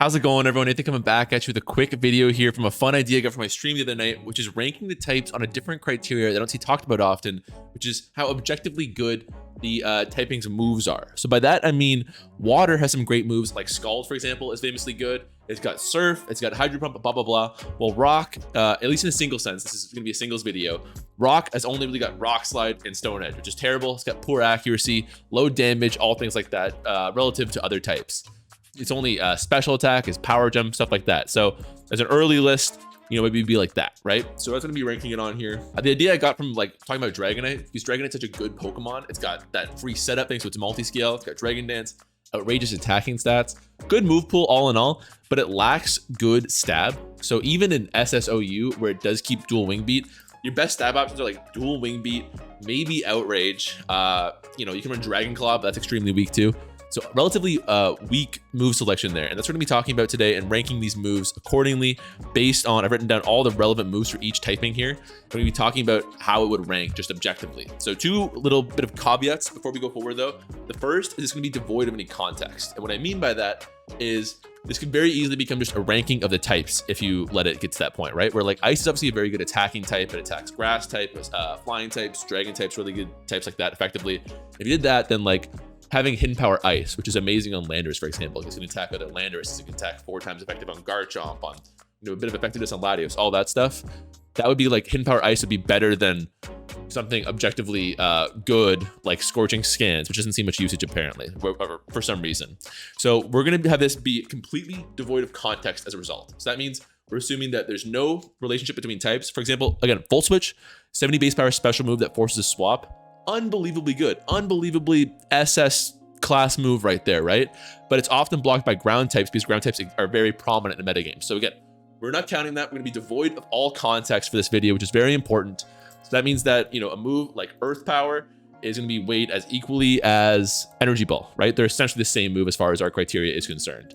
How's it going, everyone? Nathan coming back at you with a quick video here from a fun idea I got from my stream the other night, which is ranking the types on a different criteria that I don't see talked about often, which is how objectively good the typing's moves are. So by that, I mean water has some great moves, like Scald, for example, is famously good. It's got Surf, it's got Hydro Pump, blah, blah, blah. Well, Rock, at least in a single sense, this is going to be a singles video, Rock has only really got Rock Slide and Stone Edge, which is terrible. It's got poor accuracy, low damage, all things like that, relative to other types. It's only special attack, is power gem, stuff like that. So as an early list, you know, maybe it'd be like that, right? So that's gonna be ranking it on here. The idea I got from like talking about Dragonite, because Dragonite's such a good Pokemon. It's got that free setup thing, so it's multi-scale. It's got Dragon Dance, outrageous attacking stats, good move pool all in all, but it lacks good stab. So even in SSOU, where it does keep dual wing beat, your best stab options are like dual wing beat, maybe outrage. You know, you can run Dragon Claw, but that's extremely weak too. So relatively weak move selection there. And that's what we're gonna be talking about today and ranking these moves accordingly based on, I've written down all the relevant moves for each typing here. We're gonna be talking about how it would rank just objectively. So two little bit of caveats before we go forward though. The first is it's gonna be devoid of any context. And what I mean by that is this could very easily become just a ranking of the types if you let it get to that point, right? Where like Ice is obviously a very good attacking type. It attacks grass type, flying types, dragon types, really good types like that effectively. If you did that, then like having Hidden Power Ice, which is amazing on Landers, for example. It's going to attack other Landers. It can attack 4 times effective on Garchomp, on a bit of effectiveness on Latios, all that stuff. That would be like Hidden Power Ice would be better than something objectively good like Scorching Scans, which doesn't see much usage apparently for some reason. So we're going to have this be completely devoid of context as a result. So that means we're assuming that there's no relationship between types. For example, again, Volt Switch, 70 base power special move that forces a swap. Unbelievably good, unbelievably SS class move right there, right? But it's often blocked by ground types because ground types are very prominent in the metagame. So again, we're not counting that. We're gonna be devoid of all context for this video, which is very important. So that means that, you know, a move like Earth Power is gonna be weighed as equally as Energy Ball, right? They're essentially the same move as far as our criteria is concerned.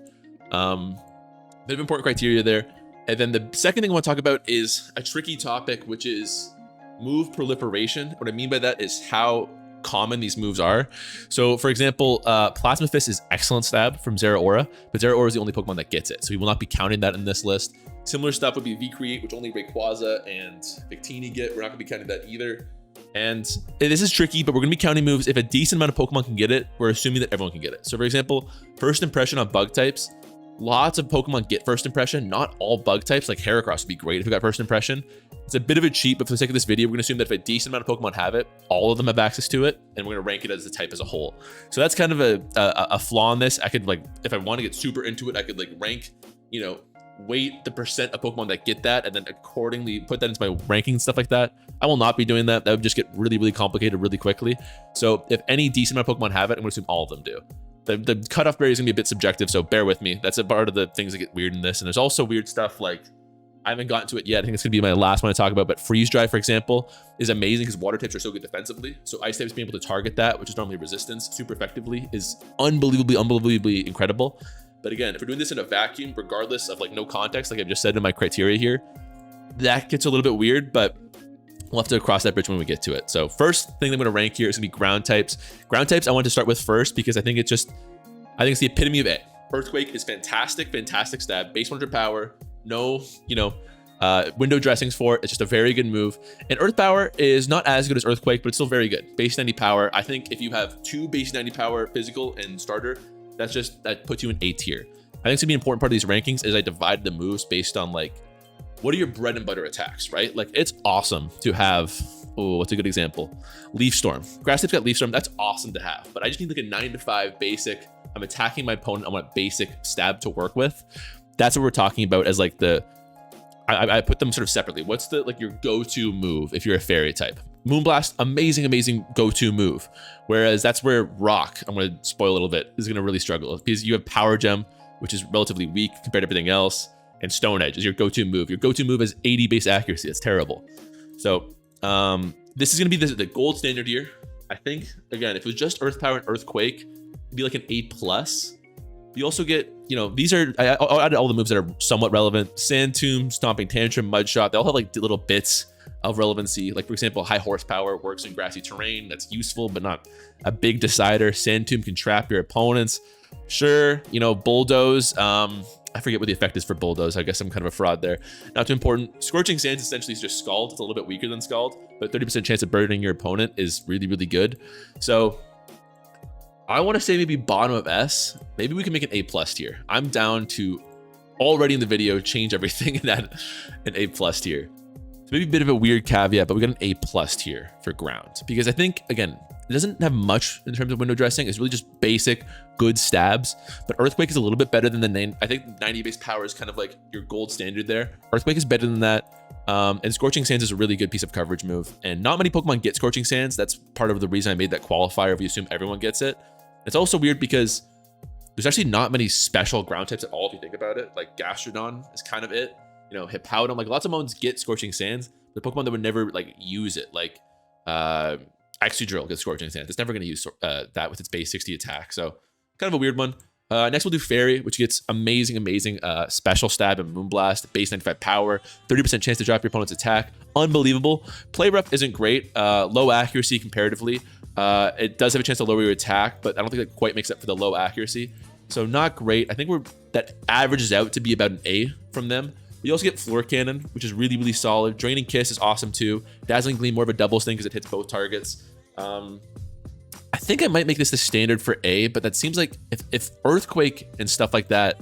Bit of important criteria there. And then the second thing I want to talk about is a tricky topic, which is move proliferation. What I mean by that is how common these moves are. So for example, Plasma Fist is excellent stab from Zeraora, but Zeraora is the only Pokemon that gets it. So we will not be counting that in this list. Similar stuff would be V-Create, which only Rayquaza and Victini get. We're not gonna be counting that either. And this is tricky, but we're gonna be counting moves. If a decent amount of Pokemon can get it, we're assuming that everyone can get it. So for example, First Impression on bug types, lots of Pokemon get First Impression. Not all bug types, like Heracross would be great if we got First Impression. It's a bit of a cheat, but for the sake of this video, we're gonna assume that if a decent amount of Pokemon have it, all of them have access to it, and we're gonna rank it as the type as a whole. So that's kind of a flaw in this. I could like, if I want to get super into it, I could like rank, you know, weight the percent of Pokemon that get that, and then accordingly put that into my ranking and stuff like that. I will not be doing that. That would just get really, really complicated really quickly. So if any decent amount of Pokemon have it, I'm gonna assume all of them do. The cutoff barrier is gonna be a bit subjective, so bear with me. That's a part of the things that get weird in this. And there's also weird stuff like, I haven't gotten to it yet. I think it's gonna be my last one to talk about, but Freeze Dry, for example, is amazing because water types are so good defensively. So ice types being able to target that, which is normally resistance, super effectively, is unbelievably incredible. But again, if we're doing this in a vacuum, regardless of like no context, like I've just said in my criteria here, that gets a little bit weird, but we'll have to cross that bridge when we get to it. So first thing I'm gonna rank here is gonna be ground types. Ground types I want to start with first because I think it's the epitome of A. Earthquake is fantastic stab, base 100 power, no, you know, window dressings for it. It's just a very good move. And Earth Power is not as good as Earthquake, but it's still very good. Base 90 power. I think if you have 2 base 90 power physical and starter, that puts you in A tier. I think it's gonna be an important part of these rankings is I divide the moves based on like, what are your bread and butter attacks, right? Like it's awesome to have, oh, what's a good example? Leaf Storm. Grass types got Leaf Storm, that's awesome to have, but I just need like a 9 to 5 basic, I'm attacking my opponent, I want basic stab to work with. That's what we're talking about as like I put them sort of separately. What's the like your go-to move if you're a fairy type? Moonblast, amazing go-to move. Whereas that's where Rock, I'm gonna spoil a little bit, is gonna really struggle because you have Power Gem, which is relatively weak compared to everything else, and Stone Edge is your go-to move. Your go-to move is 80 base accuracy. That's terrible. So this is gonna be the gold standard here. I think again, if it was just Earth Power and Earthquake, it'd be like an A+. You also get, you know, these are, I'll add all the moves that are somewhat relevant. Sand Tomb, Stomping Tantrum, Mud Shot. They all have like little bits of relevancy. Like for example, High Horsepower works in grassy terrain. That's useful, but not a big decider. Sand Tomb can trap your opponents. Sure, you know, Bulldoze. I forget what the effect is for Bulldoze. I guess I'm kind of a fraud there. Not too important. Scorching Sands essentially is just Scald. It's a little bit weaker than Scald, but 30% chance of burning your opponent is really, really good. So I want to say maybe bottom of S. Maybe we can make an A+ tier. I'm down to already in the video change everything and add an A+ tier. So maybe a bit of a weird caveat, but we got an A+ tier for ground because I think, again, it doesn't have much in terms of window dressing. It's really just basic, good stabs. But Earthquake is a little bit better than the I think 90 base power is kind of like your gold standard there. Earthquake is better than that. And Scorching Sands is a really good piece of coverage move. And not many Pokemon get Scorching Sands. That's part of the reason I made that qualifier if you assume everyone gets it. It's also weird because there's actually not many special ground types at all if you think about it. Like Gastrodon is kind of it. You know, Hippowdon, like lots of Mons get Scorching Sands. The Pokemon that would never like use it, like Excadrill gets Scorching Sands. It's never going to use that with its base 60 attack. So kind of a weird one. Next we'll do Fairy, which gets amazing special stab and Moonblast, base 95 power, 30% chance to drop your opponent's attack. Unbelievable. Play rough isn't great. Low accuracy comparatively. It does have a chance to lower your attack, but I don't think that quite makes up for the low accuracy. So not great. I think that averages out to be about an A from them. You also get Floor Cannon, which is really, really solid. Draining Kiss is awesome too. Dazzling Gleam, more of a doubles thing because it hits both targets. I think I might make this the standard for A, but that seems like if Earthquake and stuff like that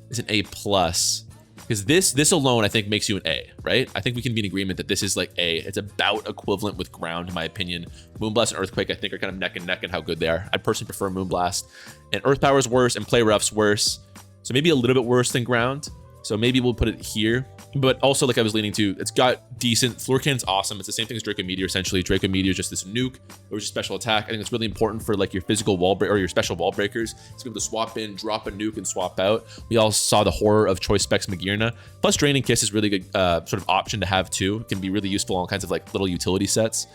is an A+, because this alone I think makes you an A, right? I think we can be in agreement that this is like A. It's about equivalent with ground, in my opinion. Moonblast and Earthquake I think are kind of neck and neck in how good they are. I personally prefer Moonblast. And Earth Power is worse and Play Rough's worse. So maybe a little bit worse than ground. So maybe we'll put it here. But also, like I was leaning to, it's got decent. Floor Cannon's awesome. It's the same thing as Draco Meteor, essentially. Draco Meteor is just this nuke, or just special attack. I think it's really important for like your physical wall break or your special wall breakers. It's be able to swap in, drop a nuke, and swap out. We all saw the horror of Choice Specs Magearna. Plus, Draining Kiss is really good sort of option to have too. It can be really useful on all kinds of like little utility sets.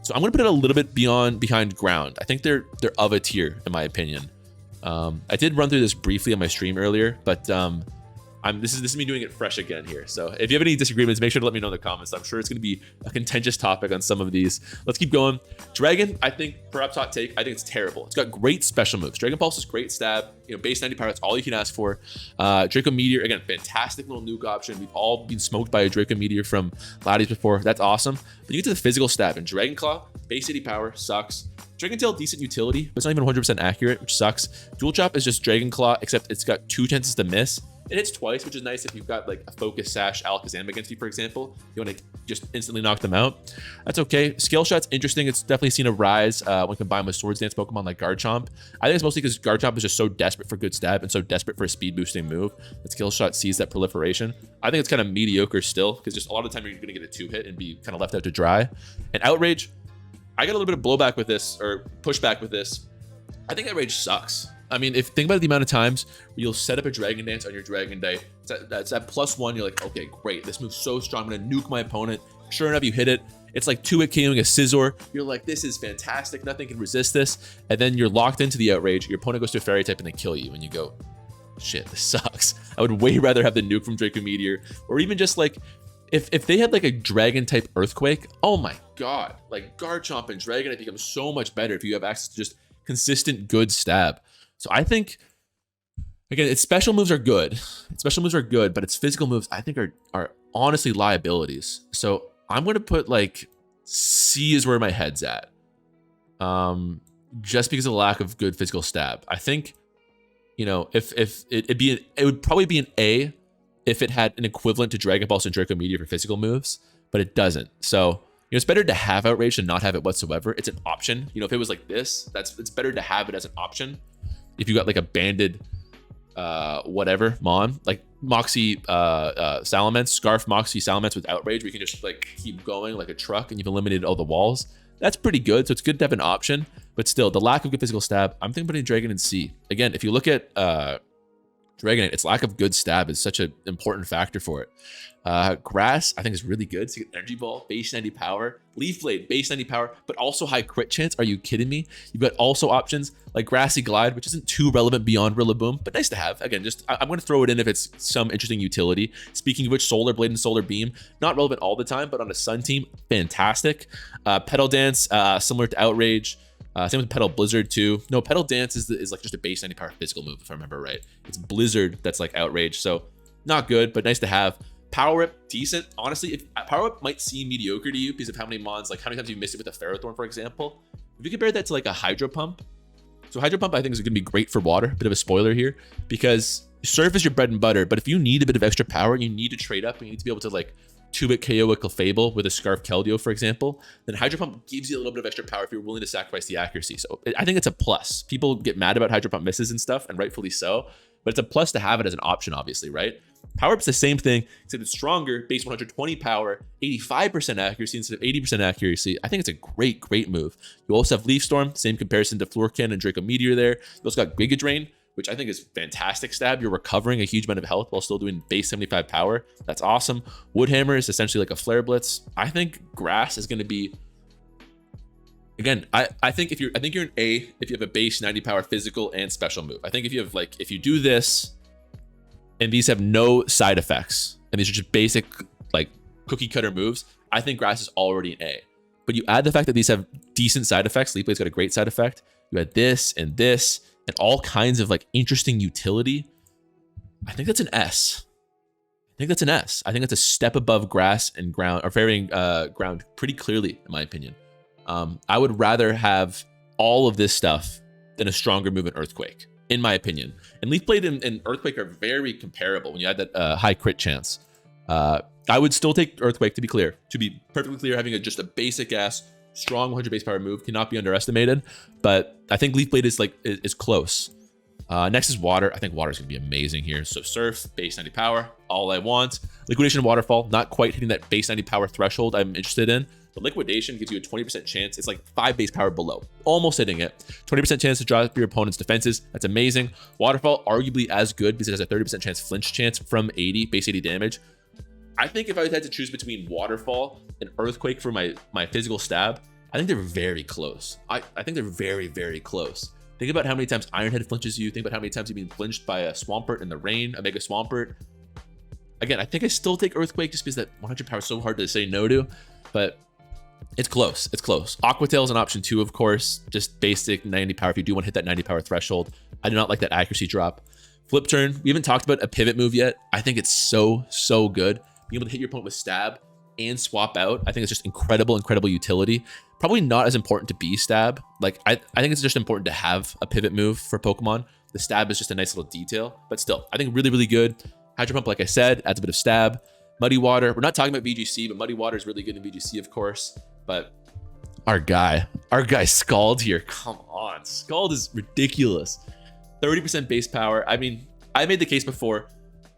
So I'm gonna put it a little bit behind ground. I think they're of a tier, in my opinion. I did run through this briefly on my stream earlier, but this is me doing it fresh again here. So if you have any disagreements, make sure to let me know in the comments. I'm sure it's going to be a contentious topic on some of these. Let's keep going. Dragon, I think, perhaps hot take, I think it's terrible. It's got great special moves. Dragon Pulse is great stab. You know, base 90 power, that's all you can ask for. Draco Meteor, again, fantastic little nuke option. We've all been smoked by a Draco Meteor from Latias before. That's awesome. But you get to the physical stab, and Dragon Claw, base 80 power, sucks. Dragon Tail, decent utility, but it's not even 100% accurate, which sucks. Dual Chop is just Dragon Claw, except it's got 2 chances to miss. It hits twice, which is nice if you've got like a Focus Sash Alakazam against you, for example. You want to just instantly knock them out. That's okay. Scale Shot's interesting. It's definitely seen a rise when combined with Swords Dance Pokemon like Garchomp. I think it's mostly because Garchomp is just so desperate for good stab and so desperate for a speed boosting move that Scale Shot sees that proliferation. I think it's kind of mediocre still because just a lot of the time you're going to get a 2-hit and be kind of left out to dry. And Outrage, I got a little bit of blowback with this, or pushback with this. I think Outrage sucks. I mean, if think about the amount of times where you'll set up a Dragon Dance on your Dragonite, that's at +1, you're like, okay, great, this move's so strong, I'm gonna nuke my opponent. Sure enough, you hit it. It's like 2-hit KOing a Scizor. You're like, this is fantastic, nothing can resist this. And then you're locked into the Outrage, your opponent goes to a Fairy type and they kill you, and you go, shit, this sucks. I would way rather have the nuke from Draco Meteor, or even just like, if they had like a Dragon type Earthquake, oh my god, like Garchomp and Dragonite become so much better if you have access to just consistent good stab. So I think, again, its special moves are good. But its physical moves, I think, are honestly liabilities. So I'm going to put, like, C is where my head's at. Just because of the lack of good physical stab. I think, you know, if it would probably be an A if it had an equivalent to Dragon Pulse and Draco Meteor for physical moves, but it doesn't. So, you know, it's better to have Outrage than not have it whatsoever. It's an option. You know, if it was like this, it's better to have it as an option. If you got like a banded whatever Mon, like Moxie Salamence, Scarf Moxie Salamence with Outrage, we can just like keep going like a truck and you've eliminated all the walls. That's pretty good. So it's good to have an option, but still the lack of good physical stab, I'm thinking putting Dragon in C. Again, if you look at Dragonite, its lack of good stab is such an important factor for it. Grass, I think, is really good. So you get Energy Ball, base 90 power, Leaf Blade, base 90 power, but also high crit chance. Are you kidding me? You've got also options like Grassy Glide, which isn't too relevant beyond Rillaboom, but nice to have. Again, just I'm going to throw it in if it's some interesting utility. Speaking of which, Solar Blade and Solar Beam, not relevant all the time, but on a Sun team, fantastic. Petal Dance, similar to Outrage. Same with Petal Blizzard too. No, Petal Dance is like just a base 90 power physical move, if I remember right. It's Blizzard that's like outrage. So not good, but nice to have. Power Whip, decent. Honestly, if Power Whip might seem mediocre to you because of how many mons, like how many times you missed it with a Ferrothorn, for example. If you compare that to like a Hydro Pump, so Hydro Pump I think is going to be great for water. Bit of a spoiler here, because Surf is your bread and butter, but if you need a bit of extra power and you need to trade up and you need to be able to like 2-bit KO a Clefable with a Scarf Keldeo, for example, then Hydro Pump gives you a little bit of extra power if you're willing to sacrifice the accuracy. So I think it's a plus. People get mad about Hydro Pump misses and stuff, and rightfully so, but it's a plus to have it as an option, obviously, right? Power Up's the same thing, except it's stronger, base 120 power, 85% accuracy instead of 80% accuracy. I think it's a great, great move. You also have Leaf Storm, same comparison to Floor and Draco Meteor there. You also got Giga Drain, which I think is fantastic stab. You're recovering a huge amount of health while still doing base 75 power. That's awesome. Woodhammer is essentially like a Flare Blitz. I think Grass is going to be, again, I think you're an A if you have a base 90 power physical and special move. I think if you have like, if you do this and these have no side effects and these are just basic like cookie cutter moves, I think Grass is already an A. But you add the fact that these have decent side effects. Leaf Blade's got a great side effect. You add this and all kinds of like interesting utility. I think that's an S. I think that's an S. I think that's a step above Grass and Ground, or varying Ground pretty clearly, in my opinion. I would rather have all of this stuff than a stronger move in Earthquake, in my opinion. And Leaf Blade and Earthquake are very comparable when you add that high crit chance. I would still take Earthquake, to be clear. To be perfectly clear, having just a basic ass strong 100 base power move cannot be underestimated, but I think Leaf Blade is close. Next is Water. I think Water is going to be amazing here. So Surf, base 90 power, all I want. Liquidation and Waterfall, not quite hitting that base 90 power threshold I'm interested in. But Liquidation gives you a 20% chance. It's like 5 base power below, almost hitting it. 20% chance to drop your opponent's defenses. That's amazing. Waterfall, arguably as good because it has a 30% chance flinch chance from 80, base 80 damage. I think if I had to choose between Waterfall and Earthquake for my physical stab, I think they're very close. I think they're very, very close. Think about how many times Ironhead flinches you. Think about how many times you've been flinched by a Swampert in the rain, a Mega Swampert. Again, I think I still take Earthquake just because that 100 power is so hard to say no to, but it's close. It's close. Aqua Tail is an option too, of course. Just basic 90 power if you do want to hit that 90 power threshold. I do not like that accuracy drop. Flip Turn, we haven't talked about a pivot move yet. I think it's so good. Being able to hit your opponent with stab and swap out, I think it's just incredible utility. Probably not as important to be stab. Like I think it's just important to have a pivot move for Pokemon. The stab is just a nice little detail, but still, I think really good. Hydro Pump, like I said, adds a bit of stab. Muddy Water, we're not talking about VGC, but Muddy Water is really good in VGC, of course. But our guy Scald here, come on, Scald is ridiculous. 30% base power. I mean, I made the case before.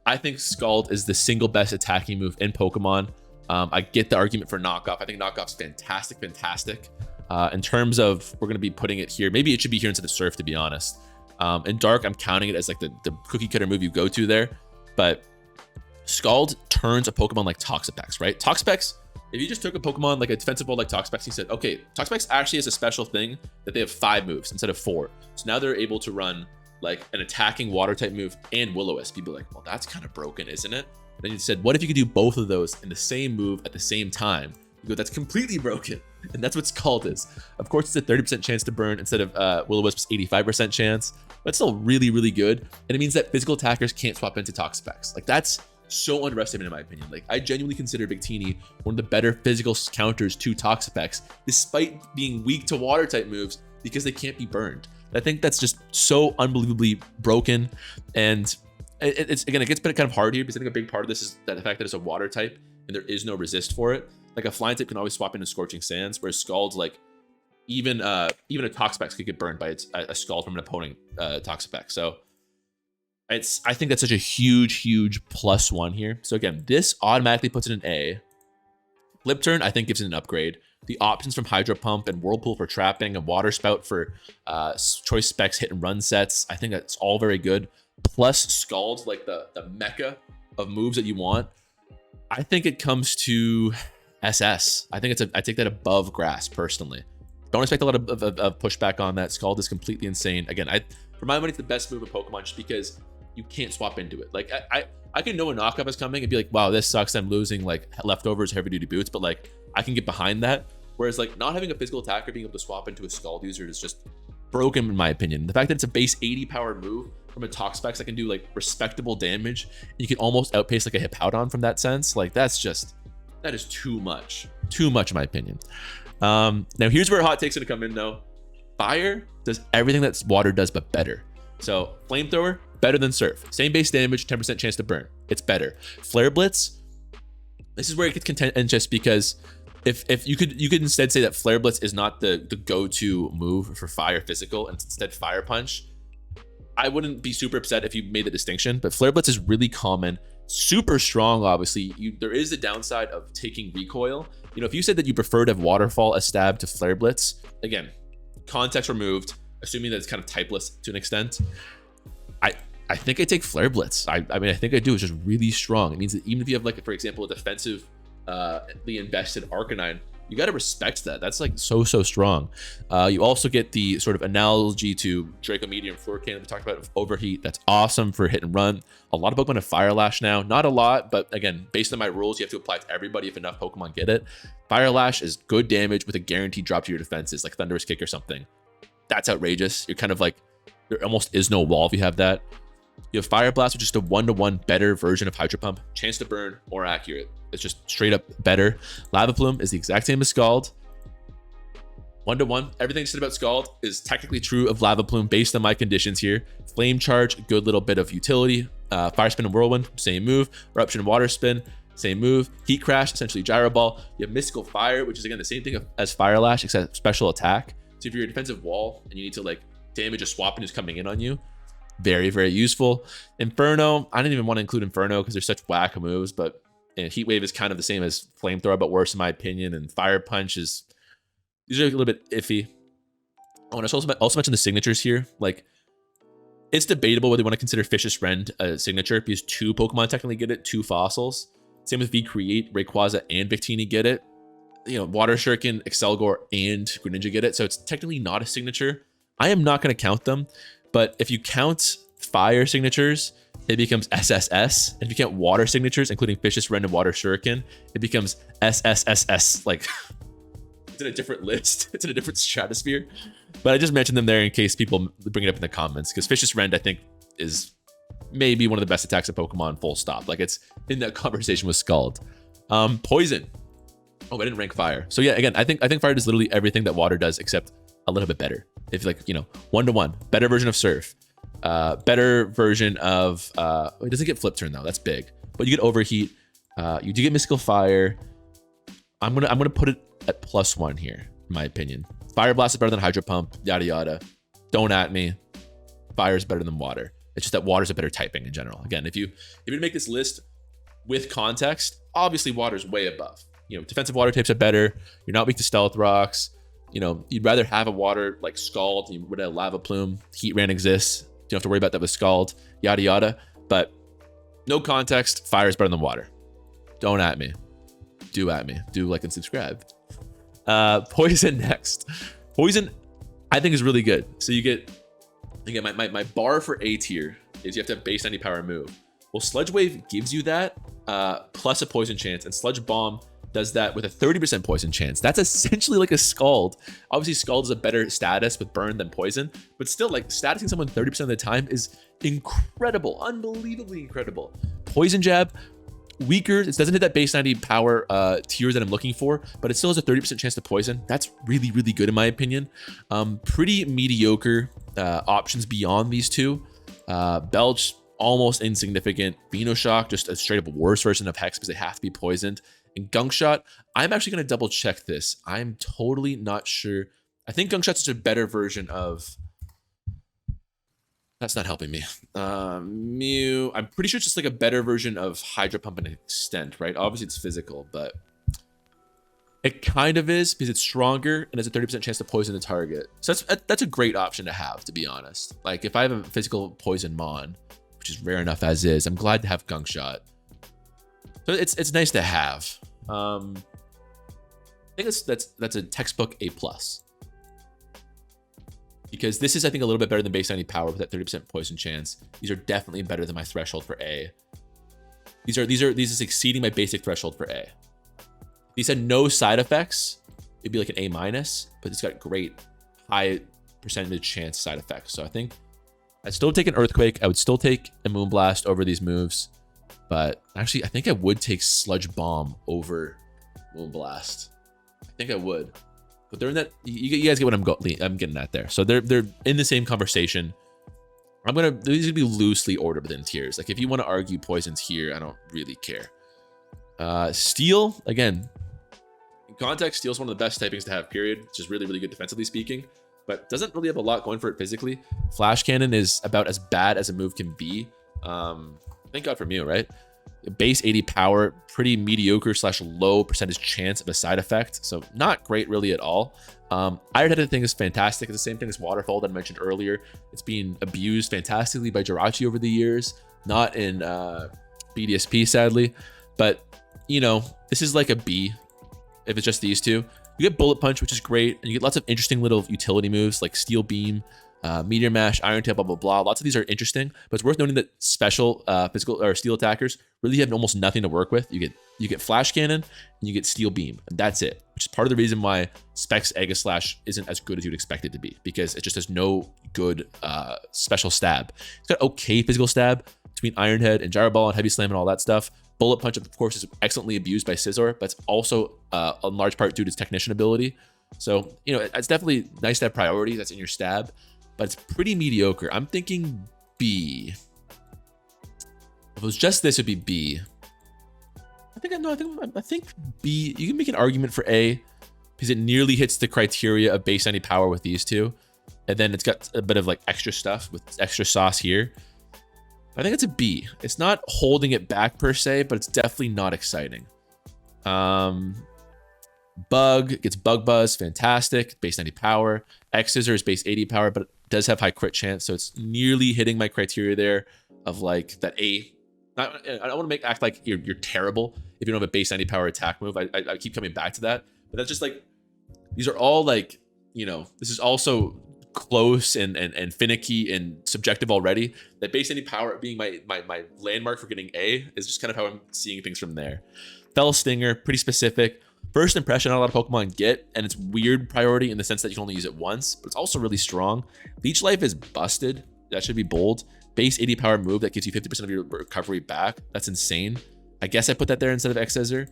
I think Scald is the single best attacking move in Pokemon. I get the argument for Knockoff. I think Knockoff's fantastic. In terms of, we're going to be putting it here. Maybe it should be here instead of Surf, to be honest. In Dark, I'm counting it as like the cookie cutter move you go to there. But Scald turns a Pokemon like Toxapex, right? Toxapex, if you just took a Pokemon like a defensive ball like Toxapex, you said, okay, Toxapex actually has a special thing that they have 5 moves instead of 4. So now they're able to run like an attacking water type move and Will-O-Wisp. People be like, well, that's kind of broken, isn't it? Then you said, what if you could do both of those in the same move at the same time? You go, that's completely broken. And that's what Scald is. Of course, it's a 30% chance to burn instead of Will-O-Wisp's 85% chance, but still really good. And it means that physical attackers can't swap into Toxapex. Like, that's so underestimated in my opinion. Like, I genuinely consider Victini one of the better physical counters to Toxapex, despite being weak to water type moves because they can't be burned. I think that's just so unbelievably broken. And it gets kind of hard here because I think a big part of this is that the fact that it's a water type and there is no resist for it. Like a flying type can always swap into Scorching Sands, whereas Scald's like even a Toxapex could get burned by a Scald from an opponent Toxapex. So I think that's such a huge +1 here. So again, this automatically puts it in A. Flip Turn, I think, gives it an upgrade. The options from Hydro Pump and Whirlpool for trapping and Water Spout for choice specs hit and run sets, I think that's all very good. Plus Scald's like the mecca of moves that you want. I think it comes to SS. I think I take that above Grass personally. Don't expect a lot of pushback on that. Scald is completely insane. Again, for my money, it's the best move in Pokemon just because you can't swap into it. Like I can know a knockoff is coming and be like, wow, this sucks. I'm losing like leftovers, heavy duty boots, but like I can get behind that. Whereas like not having a physical attacker being able to swap into a Scald user is just broken in my opinion. The fact that it's a base 80 power move from a Tox specs that can do like respectable damage, and you can almost outpace like a Hippowdon from that sense. Like that is too much in my opinion. Now here's where hot takes gonna come in though. Fire does everything that water does but better. So flamethrower better than surf, same base damage, 10% chance to burn, it's better. Flare Blitz, this is where it gets contentious because if you could instead say that Flare Blitz is not the go-to move for fire physical and instead Fire Punch, I wouldn't be super upset if you made the distinction. But Flare Blitz is really common, super strong. Obviously there is the downside of taking recoil. You know, if you said that you preferred to have Waterfall as stab to Flare Blitz, again, context removed, assuming that it's kind of typeless to an extent, I think I take Flare Blitz. I mean, I think I do. It's just really strong. It means that even if you have like, for example, a defensively invested Arcanine, you got to respect that. That's like so strong. You also get the sort of analogy to Draco Meteor and Floor Cannon we talked about, Overheat. That's awesome for hit and run. A lot of Pokemon have Fire Lash now. Not a lot, but again, based on my rules, you have to apply it to everybody if enough Pokemon get it. Fire Lash is good damage with a guaranteed drop to your defenses, like Thunderous Kick or something. That's outrageous. You're kind of like, there almost is no wall if you have that. You have Fire Blast, which is just a 1-to-1 better version of Hydro Pump. Chance to burn, more accurate. It's just straight up better. Lava Plume is the exact same as Scald. 1-to-1. Everything I said about Scald is technically true of Lava Plume based on my conditions here. Flame Charge, good little bit of utility. Fire Spin and Whirlwind, same move. Eruption and Water Spin, same move. Heat Crash, essentially Gyro Ball. You have Mystical Fire, which is again the same thing as Fire Lash, except special attack. So if you're a defensive wall and you need to like damage a Swampin who's coming in on you, very useful. Inferno, I didn't even want to include Inferno because they're such whack moves, but Heat Wave is kind of the same as Flamethrower, but worse in my opinion. And Fire Punch is, these are a little bit iffy. I want to also mention the signatures here. Like, it's debatable whether you want to consider Fishious Rend a signature because 2 Pokemon technically get it, 2 fossils. Same with V-Create, Rayquaza and Victini get it. You know, Water Shuriken, Excelgor, and Greninja get it. So it's technically not a signature. I am not going to count them. But if you count fire signatures, it becomes SSS. And if you count water signatures, including Fishious Rend and Water Shuriken, it becomes SSSS. Like, it's in a different list. It's in a different stratosphere. But I just mentioned them there in case people bring it up in the comments. Because Fishious Rend, I think, is maybe one of the best attacks of Pokemon, full stop. Like, it's in that conversation with Scald. Poison. Oh, I didn't rank fire. So yeah, again, I think fire does literally everything that water does, except a little bit better. If like, you know, 1-to-1, better version of Surf, better version of, it doesn't get Flip Turn though, that's big, but you get Overheat, you do get Mystical Fire. I'm gonna put it at +1 here, in my opinion. Fire Blast is better than Hydro Pump, yada yada. Don't at me. Fire is better than water. It's just that water's a better typing in general. Again, if you make this list with context, obviously water's way above. You know, defensive water types are better. You're not weak to Stealth Rocks. You know, you'd rather have a water like Scald, you would have Lava Plume, Heatran exists. You don't have to worry about that with Scald, yada yada. But no context, fire is better than water. Don't at me. Do at me. Do like and subscribe. Poison next. Poison, I think is really good. So you get, again, my bar for A tier is you have to have base 90 power move. Well, Sludge Wave gives you that, plus a poison chance, and Sludge Bomb does that with a 30% poison chance. That's essentially like a Scald. Obviously, Scald is a better status with burn than poison, but still, like, statusing someone 30% of the time is incredible, unbelievably incredible. Poison Jab, weaker. It doesn't hit that base 90 power tier that I'm looking for, but it still has a 30% chance to poison. That's really good in my opinion. Pretty mediocre options beyond these two. Belch, almost insignificant. Venoshock, just a straight up worse version of Hex because they have to be poisoned. And Gunk Shot, I'm actually going to double check this. I'm totally not sure. I think Gunk Shot's just a better version of... That's not helping me. Mew, I'm pretty sure it's just like a better version of Hydro Pump and Extent, right? Obviously it's physical, but it kind of is because it's stronger and has a 30% chance to poison the target. So that's a great option to have, to be honest. Like if I have a physical poison Mon, which is rare enough as is, I'm glad to have Gunk Shot. So it's nice to have. I think that's a textbook A+. Because this is, I think, a little bit better than base 90 power with that 30% poison chance. These are definitely better than my threshold for A. These is exceeding my basic threshold for A. These had no side effects. it'd be like an A minus, but it's got great high percentage chance side effects. So I think I'd still take an Earthquake. I would still take a Moonblast over these moves. But actually, I think I would take Sludge Bomb over Moonblast. I think I would. But they're in that. You guys get what I'm getting at there. So they're in the same conversation. These gonna be loosely ordered within tiers. Like if you want to argue poisons here, I don't really care. Steel, again, in context, Steel's one of the best typings to have, period. It's just really, really good defensively speaking, but doesn't really have a lot going for it physically. Flash Cannon is about as bad as a move can be. Thank God for Mew, right? Base 80 power, pretty mediocre / low percentage chance of a side effect. So not great really at all. Iron Head, I think, is fantastic. It's the same thing as Waterfall that I mentioned earlier. It's being abused fantastically by Jirachi over the years. Not in BDSP, sadly. But, you know, this is like a B if it's just these two. You get Bullet Punch, which is great. And you get lots of interesting little utility moves like Steel Beam, Meteor Mash, Iron Tail, blah, blah, blah. Lots of these are interesting, but it's worth noting that special physical or steel attackers really have almost nothing to work with. You get Flash Cannon and you get Steel Beam, and that's it, which is part of the reason why Specs Aegislash isn't as good as you'd expect it to be, because it just has no good special stab. It's got okay physical stab between Iron Head and Gyro Ball and Heavy Slam and all that stuff. Bullet Punch, of course, is excellently abused by Scizor, but it's also in large part due to its Technician ability. So, you know, it's definitely nice to have priority that's in your stab, but it's pretty mediocre. I'm thinking B. If it was just this, it'd be B. I think B. You can make an argument for A because it nearly hits the criteria of base 90 power with these two, and then it's got a bit of like extra stuff with extra sauce here. I think it's a B. It's not holding it back per se, but it's definitely not exciting. Bug gets Bug Buzz, fantastic, base 90 power. X-Scissor is base 80 power, but it does have high crit chance, so it's nearly hitting my criteria there of like that A. I don't want to act like you're terrible if you don't have a base 90 power attack move. I keep coming back to that, but that's just like, these are all like, you know, this is also close and finicky and subjective already. That base 90 power being my landmark for getting A is just kind of how I'm seeing things from there. Fell Stinger, pretty specific. First impression, not a lot of Pokemon get, and it's weird priority in the sense that you can only use it once, but it's also really strong. Leech Life is busted. That should be bold. Base 80 power move that gives you 50% of your recovery back. That's insane. I guess I put that there instead of X-Scissor.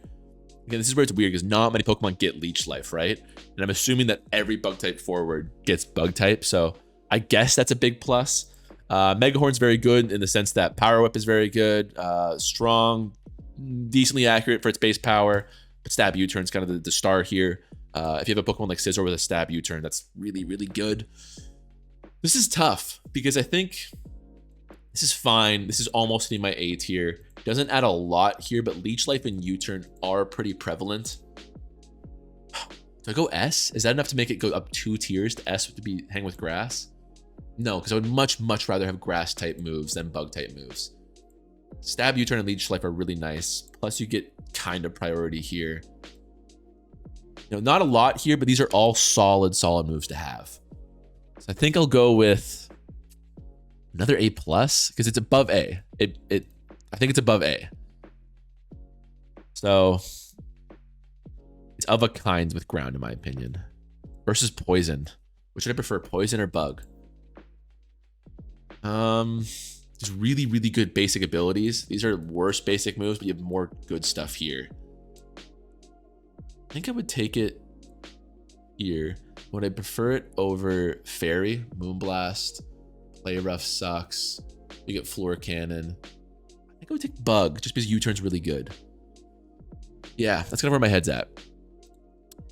Again, this is where it's weird because not many Pokemon get Leech Life, right? And I'm assuming that every bug type forward gets bug type, so I guess that's a big plus. Megahorn's very good in the sense that Power Whip is very good, strong, decently accurate for its base power. But Stab U-Turn's kind of the star here. If you have a Pokemon like Scizor with a Stab U-Turn, that's really, really good. This is tough because I think this is fine. This is almost in my A tier. Doesn't add a lot here, but Leech Life and U-Turn are pretty prevalent. Do I go S? Is that enough to make it go up 2 tiers to S to be Hang with Grass? No, because I would much, much rather have Grass type moves than Bug type moves. Stab U-Turn and Leech Life are really nice. Plus you get kind of priority here. You know, not a lot here, but these are all solid moves to have. So I think I'll go with another A plus because it's above A. I think it's above A. So it's of a kind with ground in my opinion. Versus Poison. Which would I prefer, Poison or Bug? There's really, really good basic abilities. These are worse basic moves, but you have more good stuff here. I think I would take it here. Would I prefer it over Fairy, Moonblast, Play Rough sucks. You get Floor Cannon. I think I would take Bug just because U-Turn's really good. Yeah, that's kind of where my head's at.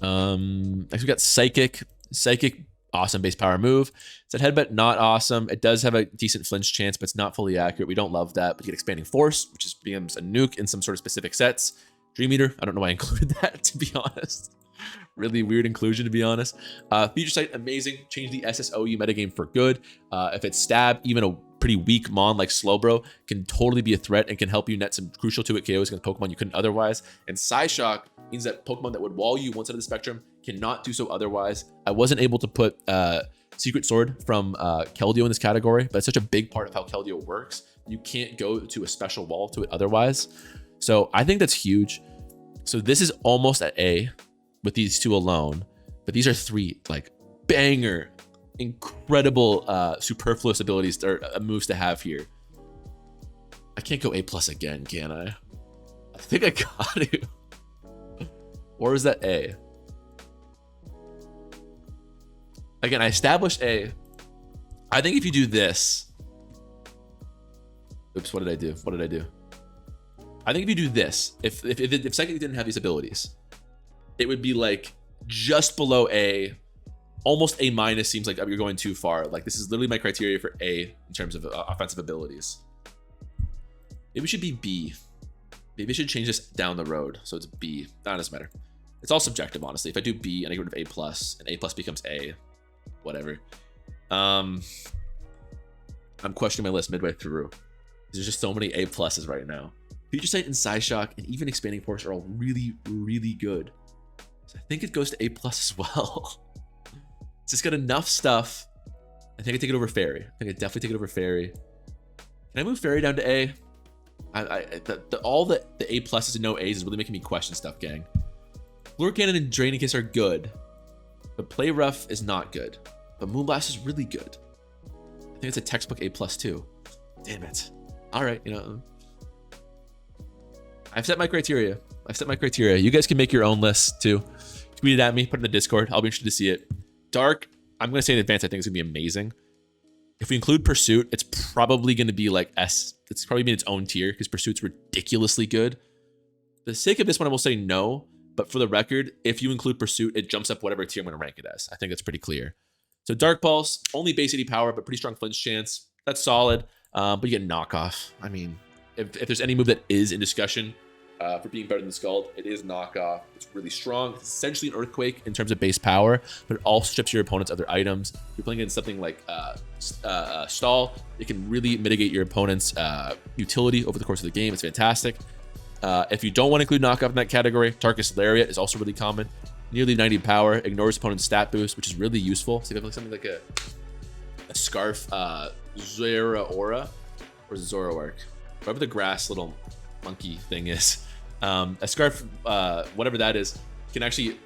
Next we got Psychic. Psychic, awesome base power move. It's that Headbutt, not awesome. It does have a decent flinch chance, but it's not fully accurate. We don't love that. But you get Expanding Force, which is becomes a nuke in some sort of specific sets. Dream Eater, I don't know why I included that, to be honest. Really weird inclusion, to be honest. Future Sight, amazing. Change the SSOU metagame for good. If it's Stab, even a pretty weak Mon like Slowbro can totally be a threat and can help you net some crucial 2-hit KOs against Pokemon you couldn't otherwise. And Psyshock means that Pokemon that would wall you one side of the spectrum cannot do so otherwise. I wasn't able to put Secret Sword from Keldeo in this category, but it's such a big part of how Keldeo works. You can't go to a special wall to it otherwise. So I think that's huge. So this is almost at A with these two alone. But these are 3 like banger, incredible superfluous abilities or moves to have here. I can't go A+ again, can I? I think I got to. Or is that A? Again, I established A. I think if you do this, oops, what did I do? What did I do? I think if you do this, if Psychic didn't have these abilities, it would be like just below A, almost A- seems like you're going too far. Like this is literally my criteria for A in terms of offensive abilities. Maybe it should be B. Maybe I should change this down the road. So it's B. That doesn't matter. It's all subjective, honestly. If I do B and I get rid of A+ and A+ becomes A, whatever. I'm questioning my list midway through. There's just so many A+ right now. Future Sight and Psyshock and even Expanding Force are all really, really good. So I think it goes to A+ as well. It's just got enough stuff. I think I take it over Fairy. I think I definitely take it over Fairy. Can I move Fairy down to A? All the A+ and no A's is really making me question stuff, gang. Lure Cannon and Draining Kiss are good, but Play Rough is not good. But Moonblast is really good. I think it's a textbook A+ too. Damn it. All right, you know. I've set my criteria. You guys can make your own list too. Tweet it at me, put it in the Discord. I'll be interested to see it. Dark, I'm going to say in advance, I think it's going to be amazing. If we include Pursuit, it's probably going to be like S. It's probably be its own tier because Pursuit's ridiculously good. For the sake of this one, I will say no. But for the record, if you include Pursuit, it jumps up whatever tier I'm going to rank it as. I think that's pretty clear. So Dark Pulse, only base 80 power, but pretty strong flinch chance. That's solid. But you get Knockoff. I mean, if there's any move that is in discussion for being better than Scald, it is Knockoff. It's really strong. It's essentially an Earthquake in terms of base power, but it also strips your opponent's other items. If you're playing against something like Stall, it can really mitigate your opponent's utility over the course of the game. It's fantastic. If you don't want to include Knockoff in that category, Tarkus Lariat is also really common. Nearly 90 power, ignores opponent's stat boost, which is really useful. So if you have like something like a Scarf Zora Aura or Zoroark, whatever the grass little monkey thing is, a Scarf, whatever that is, can actually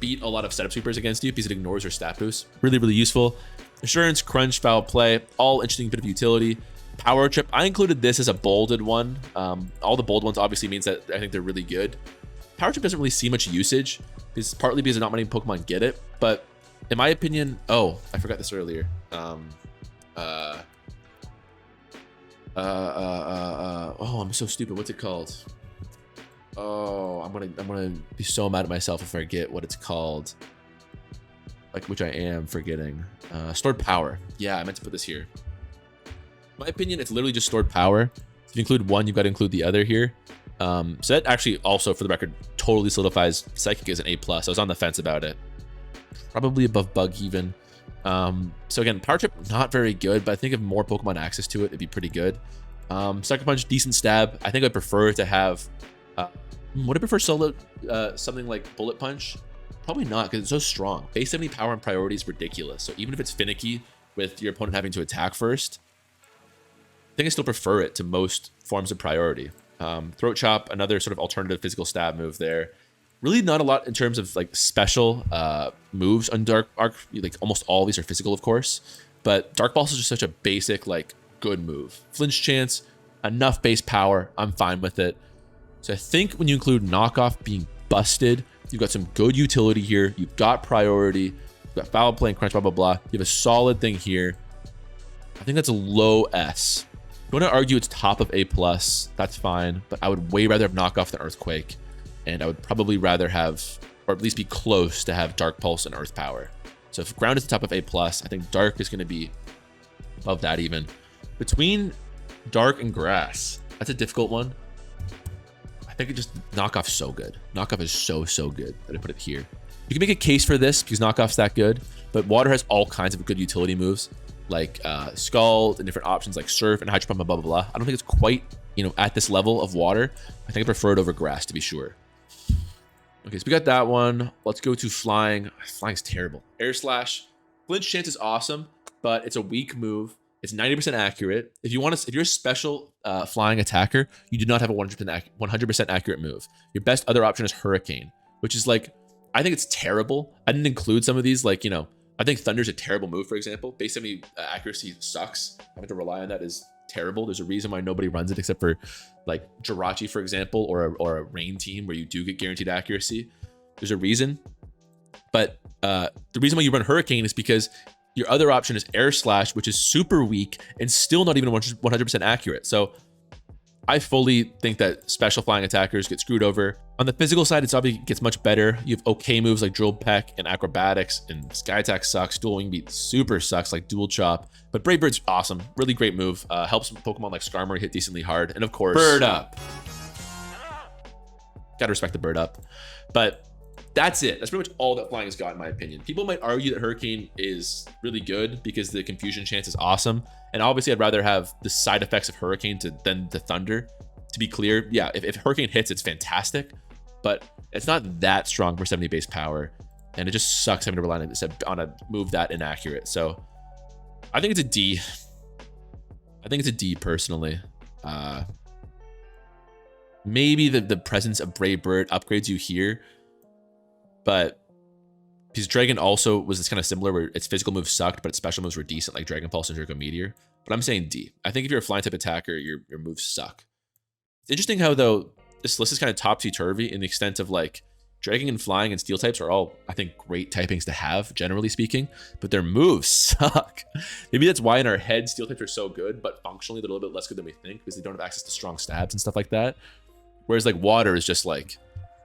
beat a lot of setup sweepers against you because it ignores your stat boost. Really, really useful. Assurance, Crunch, Foul Play, all interesting bit of utility. Power Trip, I included this as a bolded one. All the bold ones obviously means that I think they're really good. Power Trip doesn't really see much usage, because partly because not many Pokemon get it, but in my opinion, oh, I forgot this earlier. Oh, I'm so stupid. What's it called? Oh, I'm gonna be so mad at myself if I forget what it's called. Like, which I am forgetting. Stored Power. Yeah, I meant to put this here. In my opinion, it's literally just stored power. If you include one, you've got to include the other here. So that actually also, for the record, totally solidifies Psychic as an A+. I was on the fence about it. Probably above Bug even. So again, Power Trip, not very good, but I think if more Pokemon access to it, it'd be pretty good. Sucker Punch, decent stab. I think I'd prefer to have... would I prefer solo something like Bullet Punch? Probably not, because it's so strong. Base 70 power and priority is ridiculous. So even if it's finicky with your opponent having to attack first, I think I still prefer it to most forms of priority. Throat Chop, another sort of alternative physical stab move there. Really not a lot in terms of like special moves on Dark Arc. Like almost all of these are physical, of course. But Dark Pulse is just such a basic, like, good move. Flinch chance, enough base power, I'm fine with it. So I think when you include Knockoff being busted, you've got some good utility here. You've got priority. You've got Foul Play and Crunch, blah, blah, blah. You have a solid thing here. I think that's a low S. If you want to argue it's top of A+, that's fine. But I would way rather have Knockoff than Earthquake. And I would probably rather have, or at least be close to have Dark Pulse and Earth Power. So if Ground is the top of A+, I think Dark is going to be above that even. Between Dark and Grass, that's a difficult one. I think it just, Knockoff's so good. Knockoff is so, so good that I put it here. You can make a case for this because Knockoff's that good, but Water has all kinds of good utility moves, like Scald and different options like Surf and Hydro Pump and blah, blah, blah. I don't think it's quite, you know, at this level of Water. I think I prefer it over Grass, to be sure. Okay, so we got that one. Let's go to Flying. Flying's terrible. Air Slash. Flinch chance is awesome, but it's a weak move. It's 90% accurate. If you want to, if you're a special flying attacker, you do not have a 100% accurate move. Your best other option is Hurricane, which is like I think it's terrible. I didn't include some of these, like, you know, I think Thunder's a terrible move, for example. Base 70 accuracy sucks. Having to rely on that is terrible. There's a reason why nobody runs it except for like Jirachi, for example, or a Rain team where you do get guaranteed accuracy. There's a reason. But the reason why you run Hurricane is because your other option is Air Slash, which is super weak and still not even 100% accurate. So I fully think that special flying attackers get screwed over. On the physical side, it's obviously gets much better. You have okay moves like Drill Peck and Acrobatics, and Sky Attack sucks. Dual Wing Beat super sucks, like Dual Chop. But Brave Bird's awesome. Really great move. Helps Pokemon like Skarmory hit decently hard. And of course, Bird Up. Gotta respect the Bird Up. But that's it. That's pretty much all that flying has got, in my opinion. People might argue that Hurricane is really good because the confusion chance is awesome. And obviously, I'd rather have the side effects of Hurricane than the Thunder. To be clear, yeah, if Hurricane hits, it's fantastic, but it's not that strong for 70 base power. And it just sucks having to rely on a move that inaccurate. So I think it's a D. I think it's a D personally. Maybe the presence of Brave Bird upgrades you here, but because Dragon also was this kind of similar where its physical moves sucked, but its special moves were decent, like Dragon Pulse and Draco Meteor. But I'm saying D. I think if you're a flying type attacker, your moves suck. It's interesting how, though, this list is kind of topsy-turvy in the extent of, like, Dragon and Flying and Steel types are all, I think, great typings to have, generally speaking, but their moves suck. Maybe that's why in our head Steel types are so good, but functionally they're a little bit less good than we think because they don't have access to strong stabs and stuff like that. Whereas, like, Water is just, like,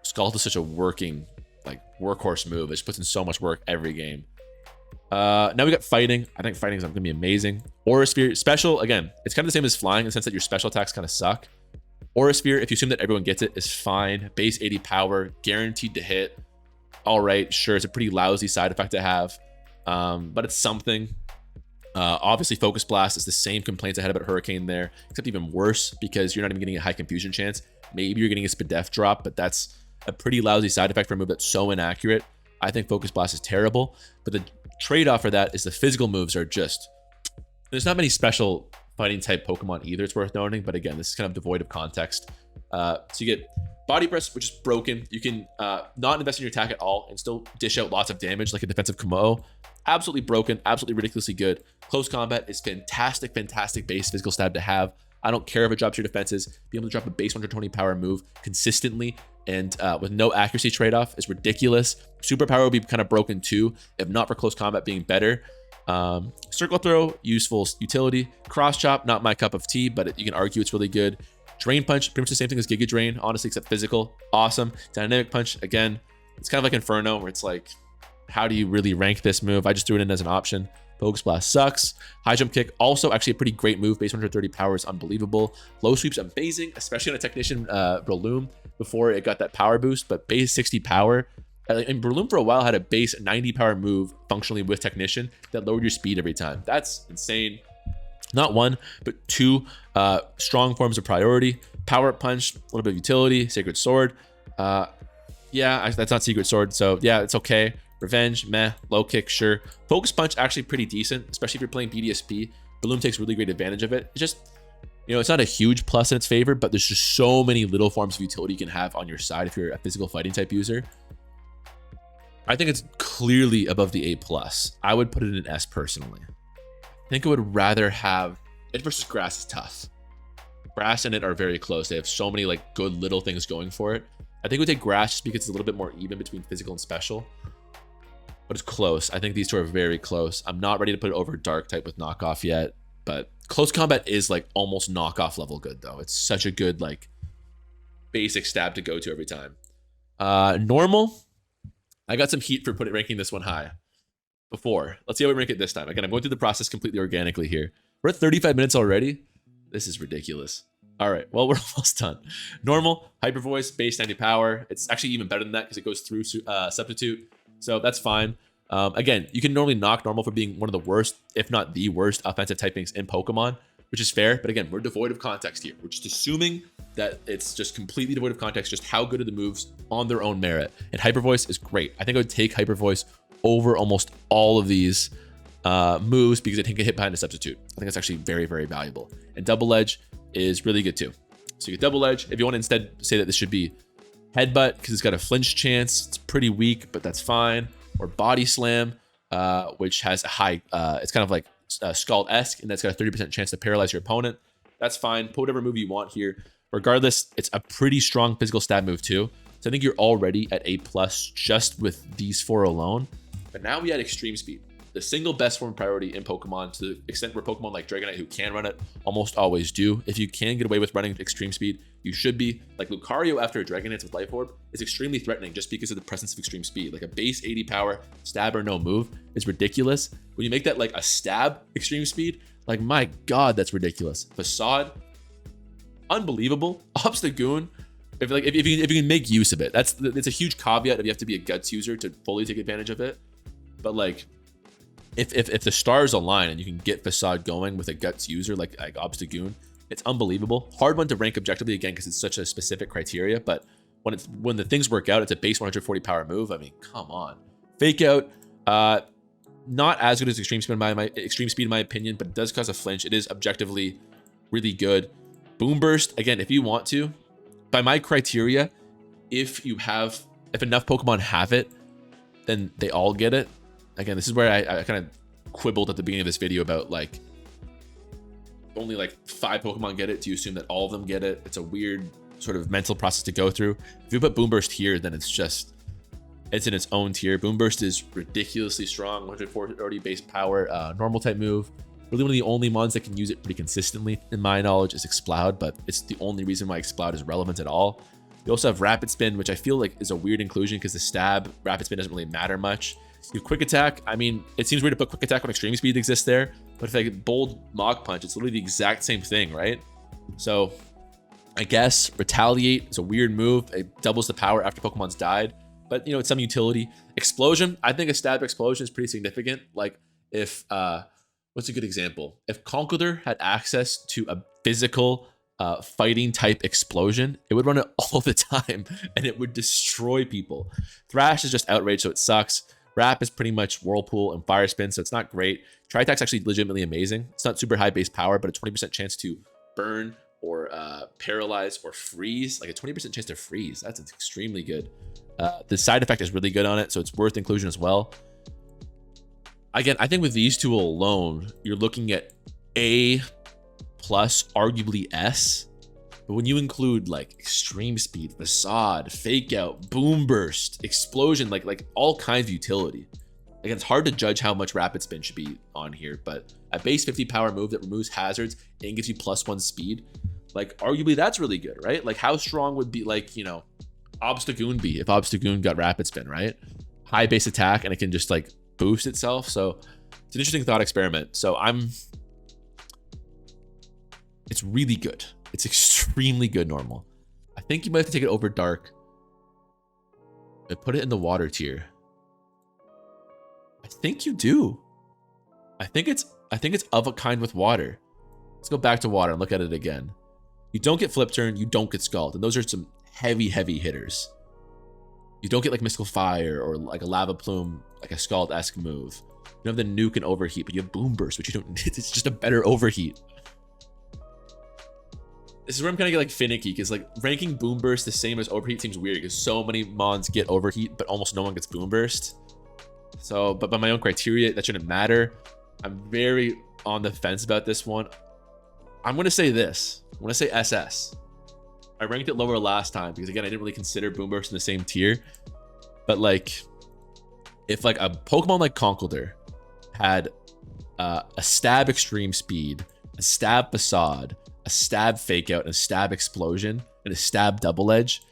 Scald is such a working, like, workhorse move. It just puts in so much work every game. Now we got Fighting. I think Fighting is going to be amazing. Aura Sphere, special, again, it's kind of the same as Flying in the sense that your special attacks kind of suck. Aura Sphere, if you assume that everyone gets it, is fine. Base 80 power, guaranteed to hit. All right, sure, it's a pretty lousy side effect to have, but it's something. Obviously, Focus Blast is the same complaints I had about Hurricane there, except even worse because you're not even getting a high confusion chance. Maybe you're getting a Spadef drop, but that's a pretty lousy side effect for a move that's so inaccurate. I think Focus Blast is terrible, but the trade-off for that is the physical moves are just... There's not many special fighting type Pokemon either, it's worth noting, but again, this is kind of devoid of context. So you get Body Press, which is broken. You can not invest in your attack at all and still dish out lots of damage like a defensive Komodo. Absolutely broken, absolutely ridiculously good. Close Combat is fantastic base physical stab to have. I don't care if it drops your defenses. Being able to drop a base 120 power move consistently and with no accuracy trade-off is ridiculous. Superpower would be kind of broken too, if not for Close Combat being better. Circle Throw, useful utility. Cross Chop, not my cup of tea, but you can argue it's really good. Drain Punch, pretty much the same thing as Giga Drain, honestly, except physical. Awesome. Dynamic Punch, again, it's kind of like Inferno, where it's like, how do you really rank this move? I just threw it in as an option. Focus Blast sucks. High Jump Kick, also actually a pretty great move. Base 130 power is unbelievable. Low Sweep's amazing, especially on a Technician Breloom before it got that power boost, but base 60 power. And Breloom for a while had a base 90 power move functionally with Technician that lowered your speed every time. That's insane. Not one, but two strong forms of priority. Power Punch, a little bit of utility. Sacred Sword. Yeah, that's not Secret Sword, so yeah, it's okay. Revenge, meh. Low Kick, sure. Focus Punch, actually pretty decent, especially if you're playing BDSP. Breloom takes really great advantage of it. It's just, you know, it's not a huge plus in its favor, but there's just so many little forms of utility you can have on your side if you're a physical fighting type user. I think it's clearly above the A+. I would put it in an S personally. I think I would rather have it versus Grass is tough. Grass and it are very close. They have so many like good little things going for it. I think we take Grass just because it's a little bit more even between physical and special. But it's close. I think these two are very close. I'm not ready to put it over Dark type with Knockoff yet, but Close Combat is like almost Knockoff level good though. It's such a good like basic stab to go to every time. Normal. I got some heat for ranking this one high before. Let's see how we rank it this time. Again, I'm going through the process completely organically here. We're at 35 minutes already. This is ridiculous. All right, well, we're almost done. Normal, Hyper Voice, base 90 power. It's actually even better than that because it goes through Substitute. So that's fine. Again, you can normally knock Normal for being one of the worst, if not the worst, offensive typings in Pokemon, which is fair. But again, we're devoid of context here. We're just assuming that it's just completely devoid of context, just how good are the moves on their own merit. And Hyper Voice is great. I think I would take Hyper Voice over almost all of these moves because it can get hit behind a Substitute. I think that's actually very, very valuable. And Double Edge is really good too. So you get Double Edge. If you want to instead say that this should be Headbutt, because it's got a flinch chance. It's pretty weak, but that's fine. Or Body Slam, which has a high, it's kind of like Scald-esque, and that's got a 30% chance to paralyze your opponent. That's fine. Put whatever move you want here. Regardless, it's a pretty strong physical stab move too. So I think you're already at A+ just with these 4 alone. But now we add Extreme Speed, the single best form priority in Pokemon, to the extent where Pokemon like Dragonite who can run it almost always do. If you can get away with running Extreme Speed, you should be. Like Lucario after a Dragon Dance with Life Orb is extremely threatening just because of the presence of Extreme Speed. Like a base 80 power, stab or no move is ridiculous. When you make that like a stab Extreme Speed, like my God, that's ridiculous. Facade, unbelievable. Obstagoon, if you can make use of it, it's a huge caveat if you have to be a Guts user to fully take advantage of it. But like, if the stars align and you can get Facade going with a Guts user like Obstagoon, it's unbelievable. Hard one to rank objectively again because it's such a specific criteria. But when the things work out, it's a base 140 power move. I mean, come on. Fake Out, not as good as Extreme Speed in my opinion, but it does cause a flinch. It is objectively really good. Boom Burst, again, if you want to, by my criteria, if enough Pokemon have it, then they all get it. Again, this is where I kind of quibbled at the beginning of this video about like only like 5 Pokemon get it. Do you assume that all of them get it? It's a weird sort of mental process to go through. If you put Boom Burst here, then it's in its own tier. Boom Burst is ridiculously strong, 140 base power, normal type move. Really one of the only ones that can use it pretty consistently, in my knowledge, is Exploud, but it's the only reason why Exploud is relevant at all. You also have Rapid Spin, which I feel like is a weird inclusion because the stab, Rapid Spin doesn't really matter much. You have Quick Attack. I mean, it seems weird to put Quick Attack when Extreme Speed exists there, but if I get Bold Mach Punch, it's literally the exact same thing, right? So I guess Retaliate is a weird move. It doubles the power after Pokemon's died, but you know, it's some utility. Explosion, I think a stab explosion is pretty significant. Like if, what's a good example? If Conkeldurr had access to a physical fighting type explosion, it would run it all the time and it would destroy people. Thrash is just outrage, so it sucks. Wrap is pretty much Whirlpool and Fire Spin, so it's not great. Tri-Attack's actually legitimately amazing. It's not super high base power, but a 20% chance to burn or paralyze or freeze. Like a 20% chance to freeze. That's extremely good. The side effect is really good on it, so it's worth inclusion as well. Again, I think with these two alone, you're looking at A+, arguably S. But when you include like Extreme Speed, Facade, Fake Out, Boom Burst, Explosion, like all kinds of utility. Again, it's hard to judge how much Rapid Spin should be on here, but a base 50 power move that removes hazards and gives you +1 speed, like arguably that's really good, right? Like how strong would be like, you know, Obstagoon be if Obstagoon got Rapid Spin, right? High base attack and it can just like boost itself. So it's an interesting thought experiment. So it's really good. It's extremely good normal. I think you might have to take it over Dark and put it in the water tier. I think you do. I think it's of a kind with water. Let's go back to water and look at it again. You don't get Flip Turn, you don't get Scald, and those are some heavy hitters. You don't get like Mystical Fire or like a Lava Plume, like a Scald-esque move. You have the Nuke and Overheat, but you have Boom Burst, which you don't. It's just a better Overheat. This is where I'm kind of get like finicky because like ranking Boom Burst the same as Overheat seems weird because so many mons get Overheat, but almost no one gets Boom Burst. So, but by my own criteria, that shouldn't matter. I'm very on the fence about this one. I'm going to say this. I'm going to say SS. I ranked it lower last time because again, I didn't really consider Boom Burst in the same tier. But like, if like a Pokemon like Conkeldurr had a Stab Extreme Speed, a Stab Facade, a Stab Fake Out, and a Stab Explosion, and a Stab Double Edge,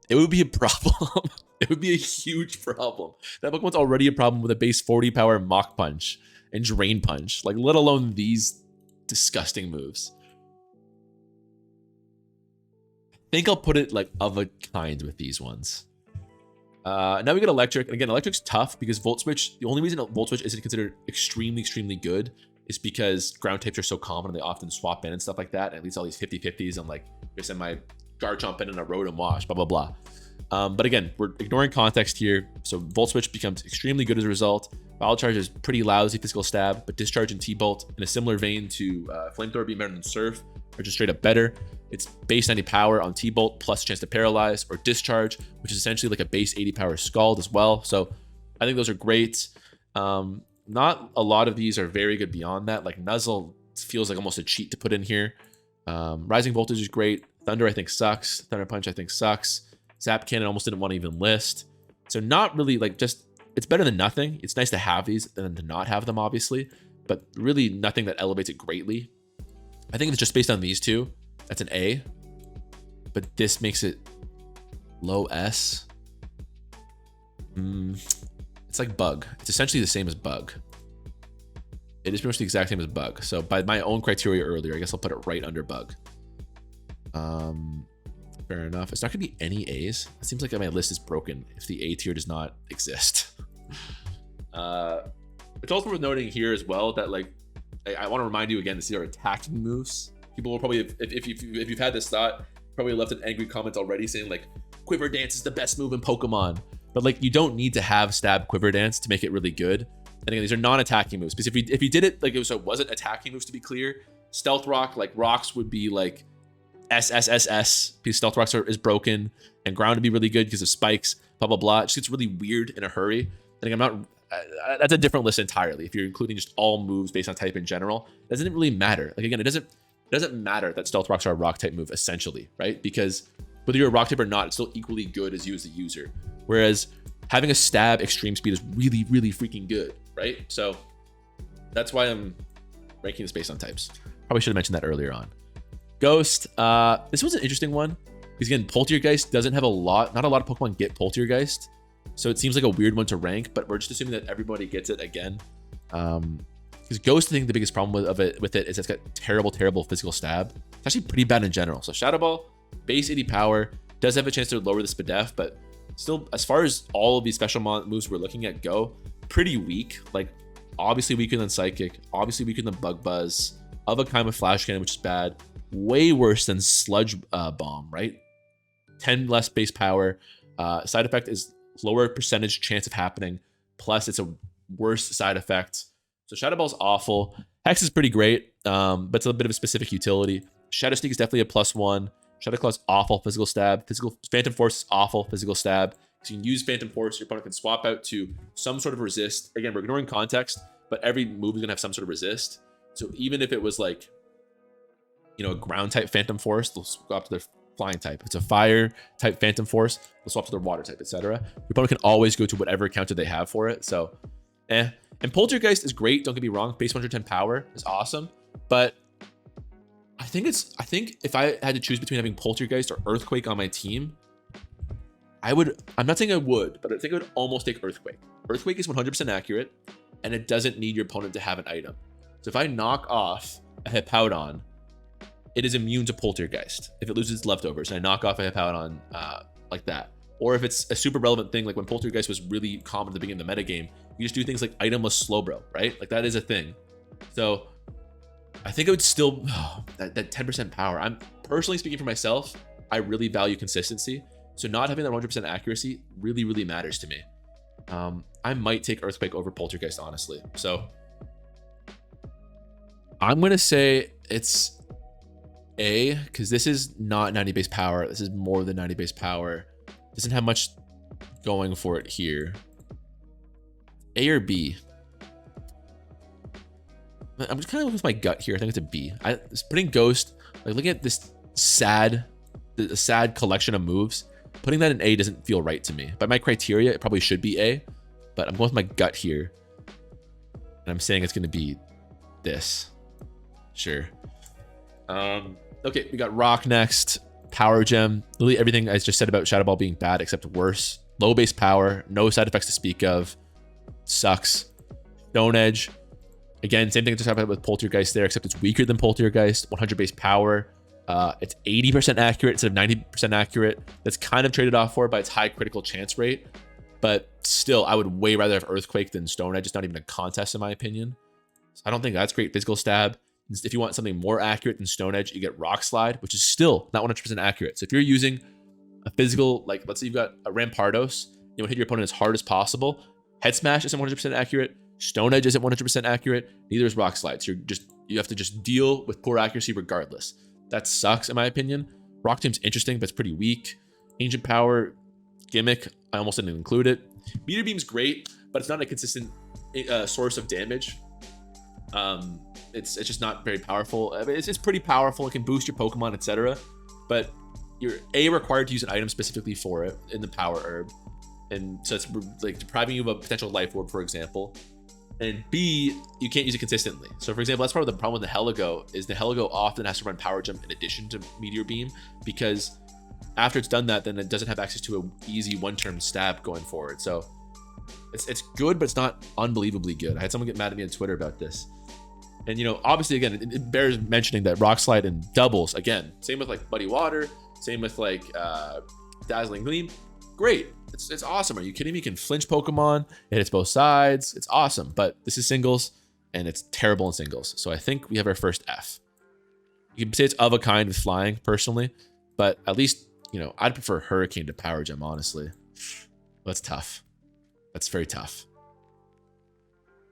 it would be a problem. It would be a huge problem. That Pokemon's already a problem with a base 40 power Mach Punch and Drain Punch, like let alone these disgusting moves. I think I'll put it like of a kind with these ones. Now we get Electric. And again, Electric's tough because Volt Switch, the only reason Volt Switch isn't considered extremely good is because ground types are so common and they often swap in and stuff like that. And at least all these 50-50s, I'm like, here's my Garchomp in and a Rotom Wash, blah, blah, blah. But again, we're ignoring context here. So Volt Switch becomes extremely good as a result. Wild Charge is pretty lousy physical stab, but Discharge and T-Bolt in a similar vein to Flamethrower being better than Surf are just straight up better. It's base 90 power on T-Bolt plus chance to paralyze, or discharge, which is essentially like a base 80 power Scald as well. So I think those are great. Not a lot of these are very good beyond that. Like Nuzzle feels like almost a cheat to put in here. Rising Voltage is great. Thunder I think sucks. Thunder Punch I think sucks. Zap Cannon almost didn't want to even list. So not really like just, it's better than nothing. It's nice to have these than to not have them, obviously, but really nothing that elevates it greatly. I think if it's just based on these two, that's an A, but this makes it low S. It's like Bug. It's essentially the same as Bug. It is pretty much the exact same as Bug. So by my own criteria earlier, I guess I'll put it right under Bug. Fair enough. It's not gonna be any A's. It seems like my list is broken if the A tier does not exist. It's also worth noting here as well that like I want to remind you again, these are attacking moves. People will probably, if you've had this thought, probably left an angry comment already saying like Quiver Dance is the best move in Pokemon. But like you don't need to have Stab Quiver Dance to make it really good. And again, these are non-attacking moves. Because if you did it like it wasn't attacking moves, to be clear, Stealth Rock, like rocks would be like SSSS because Stealth Rocks is broken, and ground would be really good because of spikes, blah blah blah. It just gets really weird in a hurry. I think I'm not. That's a different list entirely. If you're including just all moves based on type in general, it doesn't really matter. Like again, it doesn't matter that Stealth Rocks are a rock type move essentially, right? Because whether you're a rock type or not, it's still equally good as you as the user. Whereas having a stab extreme speed is really, really freaking good, right? So that's why I'm ranking this based on types. Probably should have mentioned that earlier on. Ghost, this was an interesting one because again, Poltergeist doesn't have not a lot of Pokemon get Poltergeist. So it seems like a weird one to rank, but we're just assuming that everybody gets it again. Because Ghost, I think the biggest problem with it is it's got terrible physical stab. It's actually pretty bad in general. So Shadow Ball, base 80 power, does have a chance to lower the SPDEF, but still, as far as all of these special moves we're looking at go, pretty weak. Like obviously weaker than Psychic, obviously weaker than Bug Buzz, of a kind with Flash Cannon, which is bad. Way worse than Sludge Bomb, right? 10 less base power. Side effect is lower percentage chance of happening. Plus, it's a worse side effect. So Shadow Ball's awful. Hex is pretty great, but it's a bit of a specific utility. Shadow Sneak is definitely a +1. Shadow Claw's awful physical stab. Phantom Force is awful physical stab. So you can use Phantom Force, your opponent can swap out to some sort of resist. Again, we're ignoring context, but every move is gonna have some sort of resist. So even if it was like, you know, a ground type Phantom Force, they'll swap to their flying type. If it's a fire type Phantom Force, they'll swap to their water type, etc. Your opponent can always go to whatever counter they have for it. So, And Poltergeist is great. Don't get me wrong. Base 110 power is awesome, but I think if I had to choose between having Poltergeist or Earthquake on my team, I'm not saying I would, but I think I would almost take Earthquake. Earthquake is 100% accurate, and it doesn't need your opponent to have an item. So if I knock off a Hippowdon, it is immune to Poltergeist if it loses leftovers, and I knock off a Hippowdon like that. Or if it's a super relevant thing, like when Poltergeist was really common at the beginning of the metagame, you just do things like itemless Slowbro, right? Like that is a thing. So I think it would still, that 10% power. I'm personally speaking for myself, I really value consistency. So not having that 100% accuracy really, really matters to me. I might take Earthquake over Poltergeist, honestly. So I'm going to say it's A, because this is not 90 base power. This is more than 90 base power. Doesn't have much going for it here. A or B? I'm just kind of looking with my gut here. I think it's a B. Putting Ghost, like looking at this sad collection of moves, putting that in A doesn't feel right to me. By my criteria, it probably should be A, but I'm going with my gut here. And I'm saying it's going to be this. Sure. Okay, we got Rock next. Power Gem. Literally everything I just said about Shadow Ball being bad, except worse. Low base power, no side effects to speak of. Sucks. Stone Edge. Again, same thing I just happened with Poltergeist there, except it's weaker than Poltergeist. 100 base power. It's 80% accurate instead of 90% accurate. That's kind of traded off for by its high critical chance rate. But still, I would way rather have Earthquake than Stone Edge. It's not even a contest in my opinion. So I don't think that's great physical stab. If you want something more accurate than Stone Edge, you get Rock Slide, which is still not 100% accurate. So if you're using a physical, like let's say you've got a Rampardos, you want to hit your opponent as hard as possible. Head Smash isn't 100% accurate. Stone Edge isn't 100% accurate. Neither is Rock Slide. So you have to just deal with poor accuracy regardless. That sucks in my opinion. Rock Tomb's interesting, but it's pretty weak. Ancient Power, gimmick, I almost didn't include it. Meteor Beam's great, but it's not a consistent source of damage. It's just not very powerful. I mean, it's pretty powerful. It can boost your Pokemon, etc. But you're required to use an item specifically for it in the Power Herb, and so it's like depriving you of a potential Life Orb, for example. And B, you can't use it consistently. So for example, that's part of the problem with the Heligo is the Heligo often has to run Power Jump in addition to Meteor Beam, because after it's done that, then it doesn't have access to an easy one-turn stab going forward. So it's good, but it's not unbelievably good. I had someone get mad at me on Twitter about this. And, you know, obviously, again, it bears mentioning that Rock Slide and doubles, again, same with like Muddy Water, same with like Dazzling Gleam. Great. It's awesome. Are you kidding me? You can flinch Pokemon. It hits both sides. It's awesome. But this is singles, and it's terrible in singles. So I think we have our first F. You can say it's of a kind with flying, personally. But at least, you know, I'd prefer Hurricane to Power Gem, honestly. That's tough. That's very tough.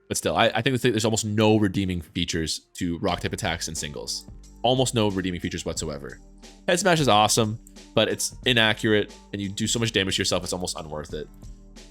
But still, I think there's almost no redeeming features to Rock-type attacks in singles. Almost no redeeming features whatsoever. Head Smash is awesome, but it's inaccurate, and you do so much damage to yourself, it's almost unworth it.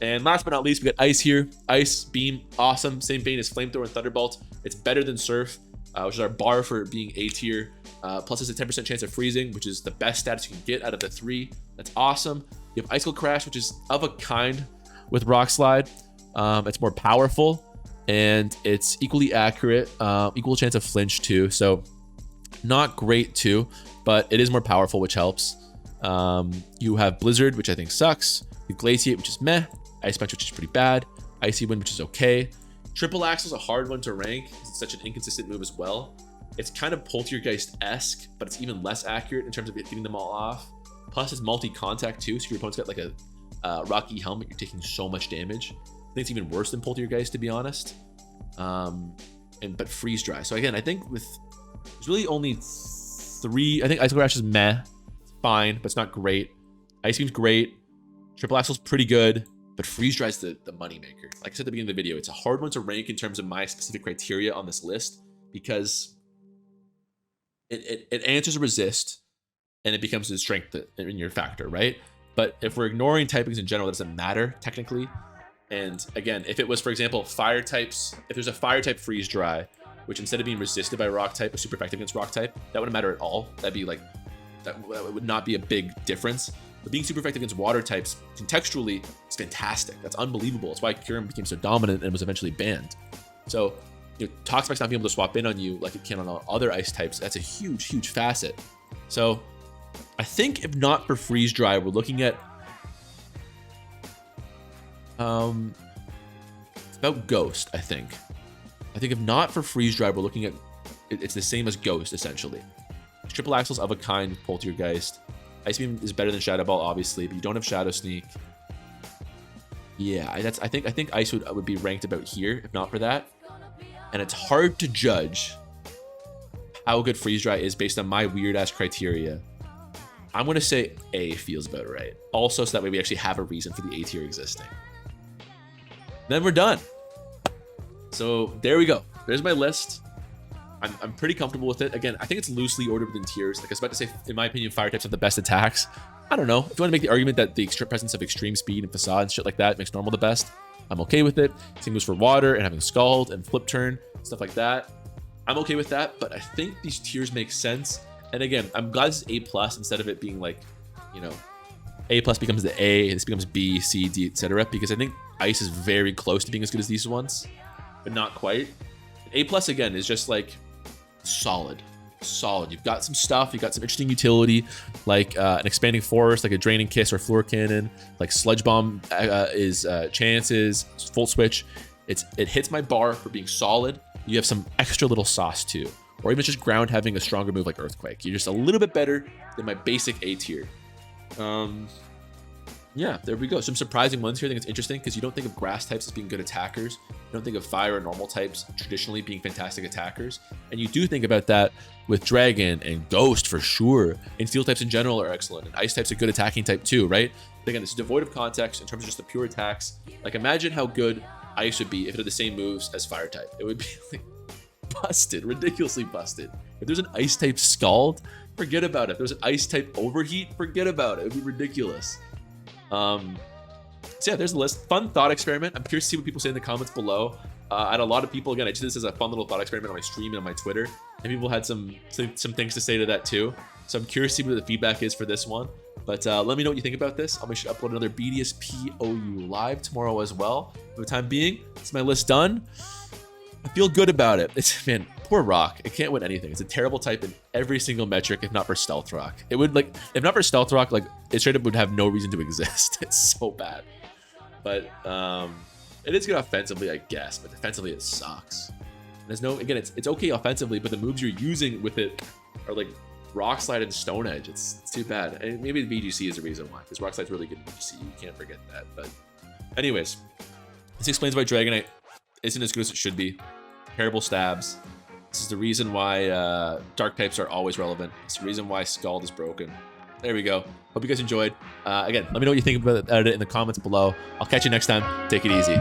And last but not least, we got Ice here. Ice, Beam, awesome. Same vein as Flamethrower and Thunderbolt. It's better than Surf, which is our bar for being A tier. Plus, it's a 10% chance of freezing, which is the best status you can get out of the 3. That's awesome. You have Icicle Crash, which is of a kind with Rock Slide. It's more powerful, and it's equally accurate. Equal chance of flinch too. So not great too, but it is more powerful, which helps. You have Blizzard, which I think sucks. You have Glaciate, which is meh. Ice Punch, which is pretty bad. Icy Wind, which is okay. Triple Axle's a hard one to rank. It's such an inconsistent move as well. It's kind of Poltergeist-esque, but it's even less accurate in terms of getting them all off. Plus, it's multi-contact too, so your opponent's got like a Rocky Helmet. You're taking so much damage. I think it's even worse than Poltergeist, to be honest. But Freeze Dry. So again, I think there's really only 3. I think Icicle Crash is meh. It's fine, but it's not great. Ice Beam's great. Triple Axle's pretty good, but Freeze Dry's the moneymaker. Like I said at the beginning of the video, it's a hard one to rank in terms of my specific criteria on this list, because it answers a resist, and it becomes a strength in your factor, right? But if we're ignoring typings in general, that doesn't matter technically. And again, if it was, for example, fire types, if there's a fire type Freeze Dry, which instead of being resisted by Rock type was super effective against Rock type, that wouldn't matter at all. That'd be like, that would not be a big difference. But being super effective against water types, contextually, is fantastic. That's unbelievable. That's why Kyurem became so dominant and was eventually banned. So, you know, Toxapex not being able to swap in on you like it can on other ice types, that's a huge, huge facet. So, I think if not for Freeze Dry, we're looking at it's about Ghost, I think. I think if not for Freeze Dry, we're looking at it's the same as Ghost, essentially. Triple Axle's of a kind with Poltergeist. Ice Beam is better than Shadow Ball, obviously, but you don't have Shadow Sneak. Yeah, I think Ice would be ranked about here if not for that. And it's hard to judge how good Freeze Dry is based on my weird ass criteria. I'm gonna say A feels about right. Also, so that way we actually have a reason for the A tier existing. Then we're done. So there we go. There's my list. I'm pretty comfortable with it. Again, I think it's loosely ordered within tiers. Like I was about to say, in my opinion, fire types have the best attacks. I don't know. If you want to make the argument that the presence of extreme speed and facade and shit like that makes normal the best, I'm okay with it. Same goes for water and having Scald and Flip Turn, stuff like that. I'm okay with that, but I think these tiers make sense. And again, I'm glad this is A+ instead of it being like, you know, A+ becomes the A, this becomes B, C, D, etc. Because I think Ice is very close to being as good as these ones, but not quite. A+ again is just like solid. You've got some stuff, you've got some interesting utility, like an Expanding Forest, like a Draining Kiss or Floor Cannon, like Sludge Bomb is chances, Volt Switch. It hits my bar for being solid. You have some extra little sauce too, or even just ground having a stronger move like Earthquake. You're just a little bit better than my basic A tier. Yeah, there we go. Some surprising ones here. I think it's interesting because you don't think of grass types as being good attackers. You don't think of fire or normal types traditionally being fantastic attackers. And you do think about that with Dragon and Ghost for sure. And steel types in general are excellent. And ice types are good attacking type too, right? But again, this is devoid of context in terms of just the pure attacks. Like imagine how good ice would be if it had the same moves as fire type. It would be like busted, ridiculously busted. If there's an ice type Scald, Forget about it. If there's an ice type overheat, forget about it. It would be ridiculous. So yeah, there's the list. Fun thought experiment. I'm curious to see what people say in the comments below. I had a lot of people, again, I did this as a fun little thought experiment on my stream and on my Twitter, and people had some things to say to that too. So I'm curious to see what the feedback is for this one. But let me know what you think about this. I'll make sure to upload another BDSPOU live tomorrow as well. For the time being, it's my list done. I feel good about it. It's, man, poor Rock. It can't win anything. It's a terrible type in every single metric, if not for Stealth Rock. It would, like, if not for Stealth Rock, like, it straight up would have no reason to exist. It's so bad. But it is good offensively, I guess, but defensively it sucks. There's no, again, it's okay offensively, but the moves you're using with it are like Rock Slide and Stone Edge. It's too bad. And maybe the BGC is the reason why, because Rock Slide's really good in BGC. You can't forget that. But anyways, this explains why Dragonite isn't as good as it should be. Terrible stabs. This is the reason why dark types are always relevant. It's the reason why Scald is broken. There we go. Hope you guys enjoyed. Again, let me know what you think about it in the comments below. I'll catch you next time. Take it easy.